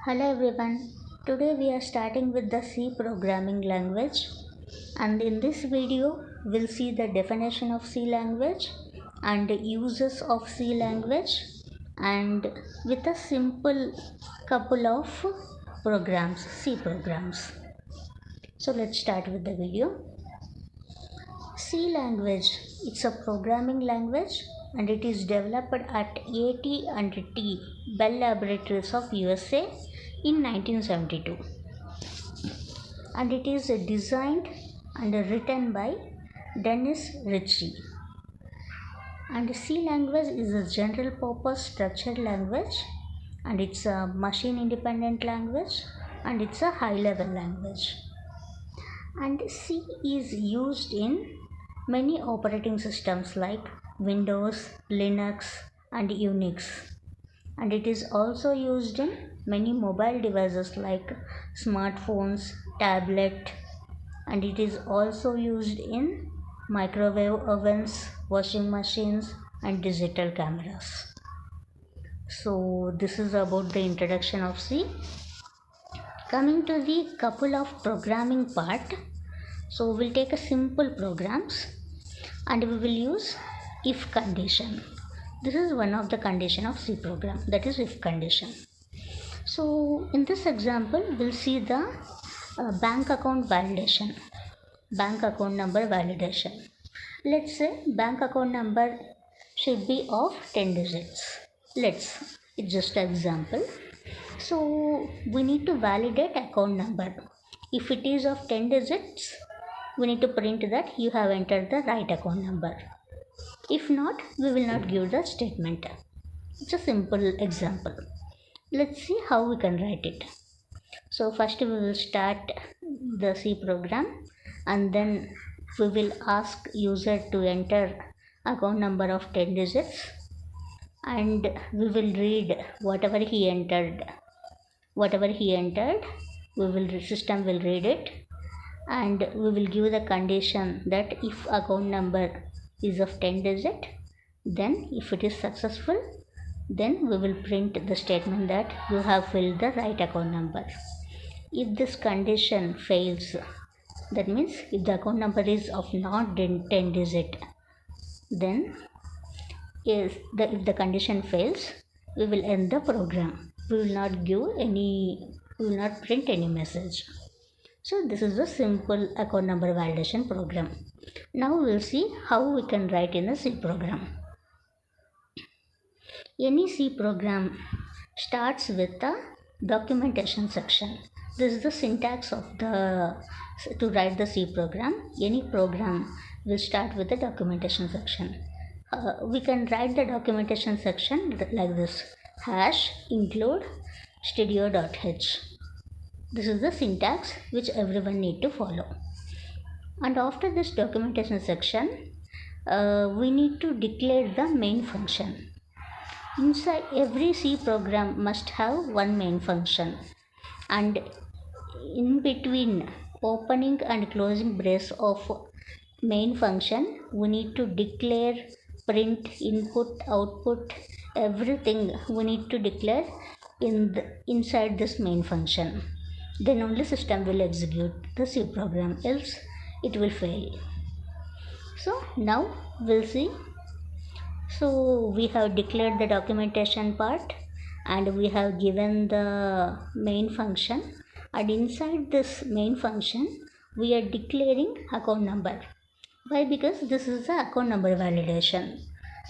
Hello everyone. Today we are starting with the C programming language, and in this video we'll see the definition of C language and the uses of C language and with a simple couple of C programs. So let's start with the video. C language, it's a programming language and it is developed at AT&T Bell Laboratories of USA in 1972, and it is designed and written by Dennis Ritchie. And C language is a general purpose structured language, and it's a machine independent language, and it's a high level language. And C is used in many operating systems like Windows, Linux, and Unix. And it is also used in many mobile devices like smartphones, tablet, and it is also used in microwave ovens, washing machines, and digital cameras. So this is about the introduction of C. Coming to the couple of programming part, so we'll take a simple programs and we will use if condition. This is one of the condition of C program, that is if condition. So in this example we'll see the bank account validation, bank account number validation. Let's say bank account number should be of 10 digits. It's just an example. So we need to validate account number. If it is of 10 digits, we need to print that you have entered the right account number. If not, we will not give the statement. It's a simple example. Let's see how we can write it. So first we will start the C program and then we will ask user to enter account number of 10 digits and we will read whatever he entered. System will read it, and we will give the condition that if account number is of 10 digit, then if it is successful, then we will print the statement that you have filled the right account number. If this condition fails, that means if the account number is of not 10 digit, then if the condition fails, we will end the program. We will not print any message. So this is a simple account number validation program. Now we'll see how we can write in a C program. Any C program starts with the documentation section. This is the syntax of to write the C program. Any program will start with the documentation section. We can write the documentation section like this: #include studio.h. This is the syntax which everyone need to follow. And after this documentation section, we need to declare the main function. Inside every C program must have one main function, and in between opening and closing brace of main function, we need to declare print, input, output, everything we need to declare inside this main function. Then only system will execute the C program, else it will fail. So now we'll see. So we have declared the documentation part and we have given the main function, and inside this main function we are declaring account number. Why? Because this is the account number validation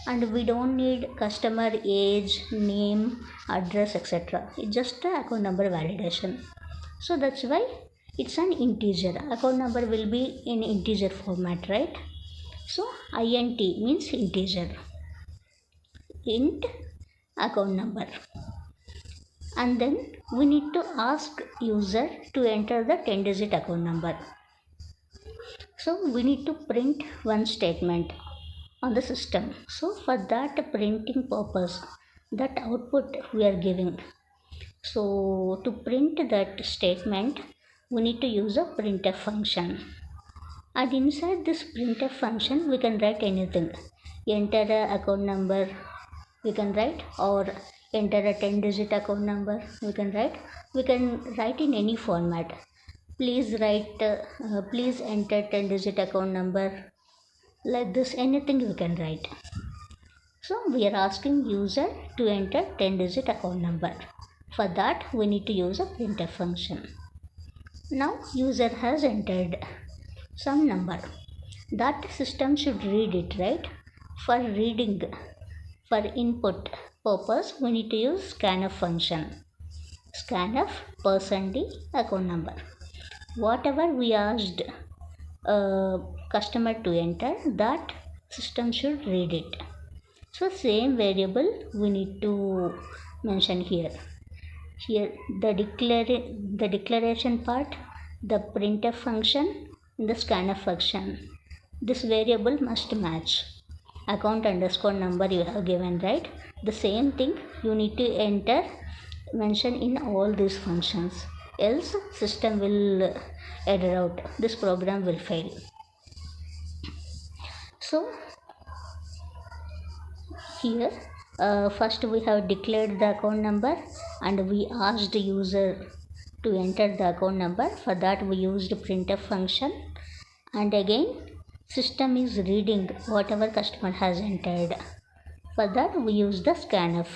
and we don't need customer age, name, address, etc. It's just the account number validation. So that's why it's an integer. Account number will be in integer format, right? So int means integer. Int account number. And then we need to ask user to enter the 10 digit account number. So we need to print one statement on the system. So for that printing purpose, that output we are giving. So to print that statement, we need to use a printf function. And inside this printf function, we can write anything. Enter a account number, we can write, or enter a 10-digit account number, we can write in any format. Please please enter 10-digit account number, like this, anything we can write. So we are asking user to enter 10-digit account number. For that we need to use a printf function. Now user has entered some number, that system should read it, right? For reading, for input purpose, we need to use scanf function. Scanf %d account number. Whatever we asked customer to enter, that system should read it. So same variable we need to mention here. Here the declaration part, the printf function, the scanf function. This variable must match account underscore number you have given, right? The same thing you need to enter, mention in all these functions, else system will error out, this program will fail. So here first we have declared the account number and we asked the user to enter the account number. For that we used printf function, and again system is reading whatever customer has entered. For that we use the scanf.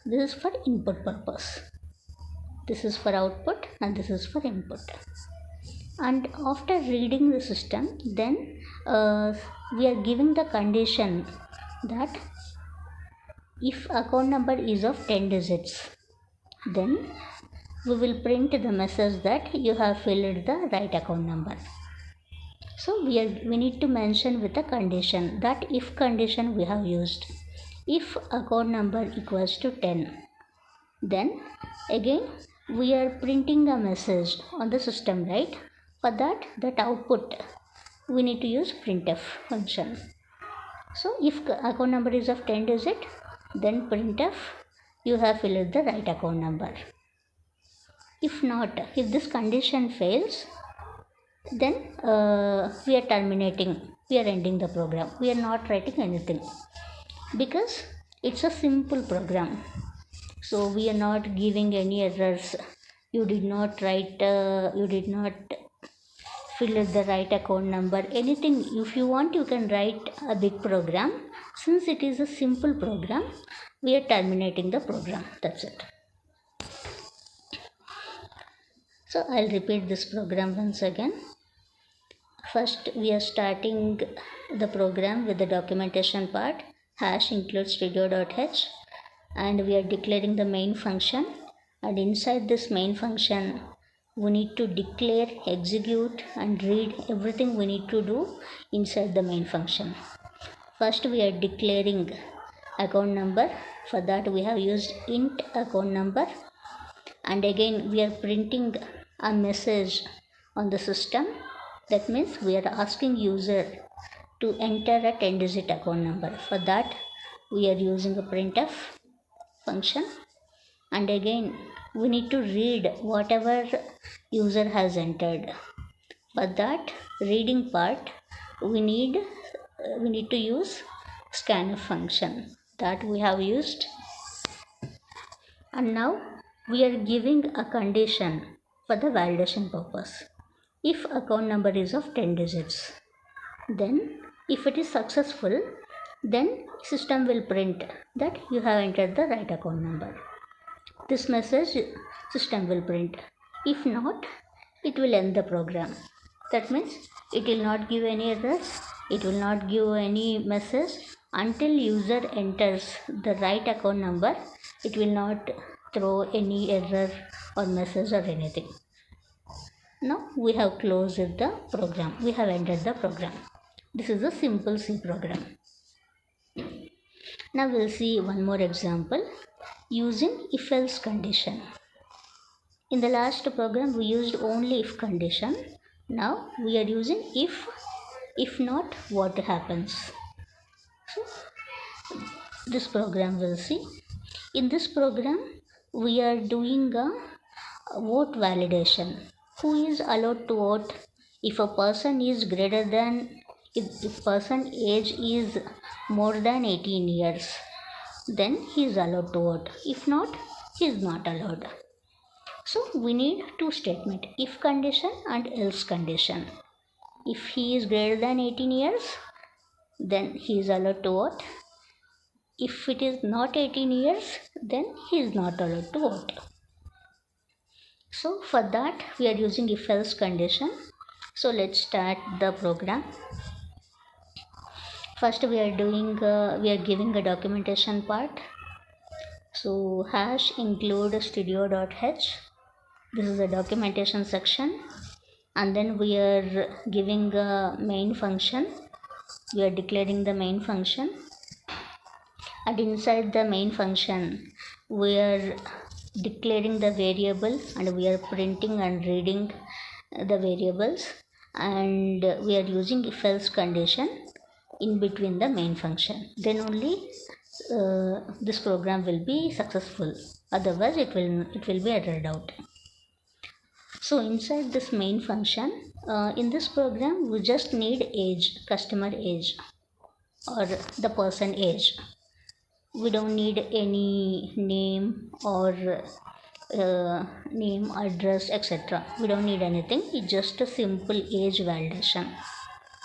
This is for input purpose, this is for output, and this is for input. And after reading the system, then we are giving the condition that if account number is of 10 digits, then we will print the message that you have filled the right account number. So we need to mention with a condition, that if condition we have used. If account number equals to 10, then again we are printing a message on the system, right? For that output we need to use printf function. So if account number is of 10 digit, then printf you have filled the right account number. If not, if this condition fails, then we are terminating, we are ending the program, we are not writing anything, because it's a simple program. So we are not giving any errors. You did not write, you did not fill the right account number, anything. If you want, you can write a big program. Since it is a simple program, we are terminating the program, that's it. So I'll repeat this program once again. First we are starting the program with the documentation part, hash include studio.h, and we are declaring the main function, and inside this main function we need to declare, execute and read everything we need to do inside the main function. First we are declaring account number. For that we have used int account number, and again we are printing a message on the system. That means we are asking user to enter a 10-digit account number. For that we are using a printf function, and again we need to read whatever user has entered. For that reading part we need to use scanf function, that we have used. And now we are giving a condition for the validation purpose. If account number is of 10 digits, then if it is successful, then system will print that you have entered the right account number. This message system will print. If not, it will end the program. That means it will not give any errors, it will not give any message until user enters the right account number. It will not throw any error or message or anything. Now we have closed the program, we have ended the program. This is a simple C program. Now we'll see one more example using if-else condition. In the last program we used only if condition. Now we are using if not, what happens. So this program we'll see. In this program we are doing a vote validation. Who is allowed to vote? If a person is greater than, if person age is more than 18 years, then he is allowed to vote. If not, he is not allowed. So we need two statements, if condition and else condition. If he is greater than 18 years, then he is allowed to vote. If it is not 18 years, then he is not allowed to vote. So for that we are using if else condition. So let's start the program. First we are giving a documentation part. So hash include studio.h. This is the documentation section, and then we are giving a main function. We are declaring the main function, and inside the main function we are declaring the variable, and we are printing and reading the variables, and we are using if else condition in between the main function. Then only this program will be successful, otherwise it will be errored out. So inside this main function, in this program we just need age, customer age or the person age. We don't need any name or name, address, etc. We don't need anything. It's just a simple age validation,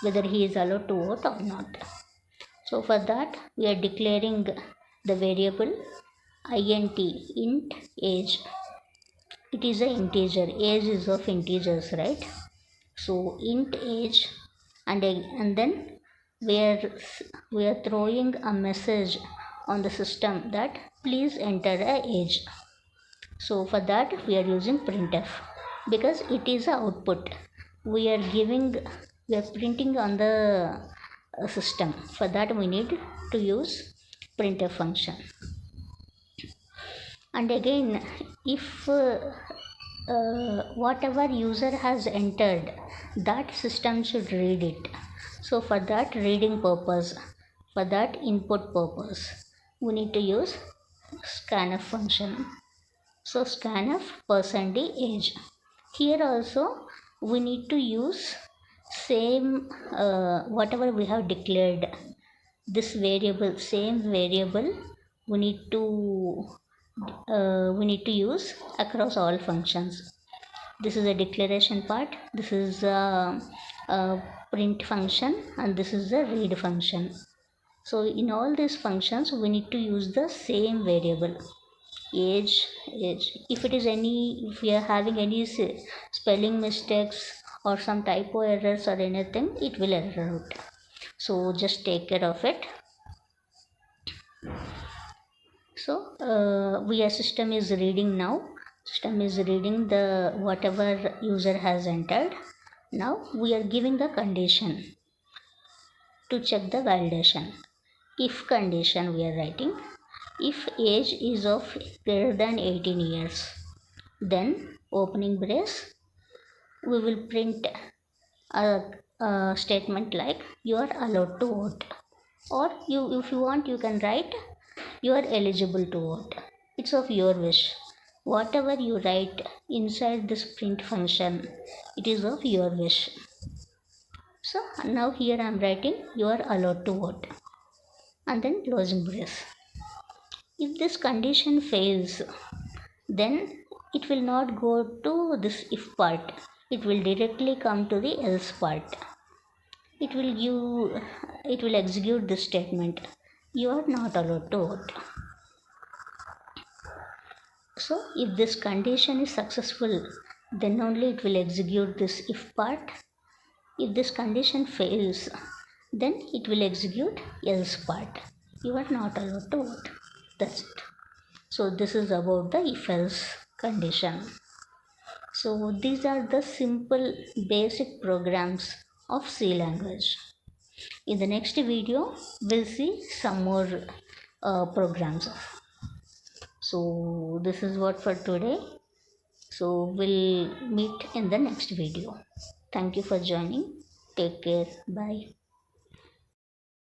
whether he is allowed to vote or not. So for that we are declaring the variable int age. It is an integer. Age is of integers, right? So int age, and then we are throwing a message on the system that please enter a age. So for that we are using printf, because it is a output. We are printing on the system. For that we need to use printf function. And again, if whatever user has entered, that system should read it. So for that reading purpose, for that input purpose, we need to use scanf function. So scanf %age. Here also we need to use same whatever we have declared, this variable, same variable we need to use across all functions. This is a declaration part, this is a print function, and this is a read function. So in all these functions we need to use the same variable, age. If we are having any spelling mistakes or some typo errors or anything, it will error out. So just take care of it. So our system is reading now. System is reading the whatever user has entered. Now we are giving the condition to check the validation. If condition we are writing, if age is of greater than 18 years, then opening brace we will print a statement like you are allowed to vote, or if you want you can write you are eligible to vote. It's of your wish. Whatever you write inside this print function, it is of your wish. So now here I am writing you are allowed to vote, and then closing brace. If this condition fails, then it will not go to this if part. It will directly come to the else part. It will execute this statement, you are not allowed to vote. So if this condition is successful, then only it will execute this if part. If this condition fails, then it will execute else part. You are not allowed to vote. That's it. So this is about the if else condition. So these are the simple basic programs of C language. In the next video we'll see some more programs. So this is what for today. So we'll meet in the next video. Thank you for joining. Take care. Bye.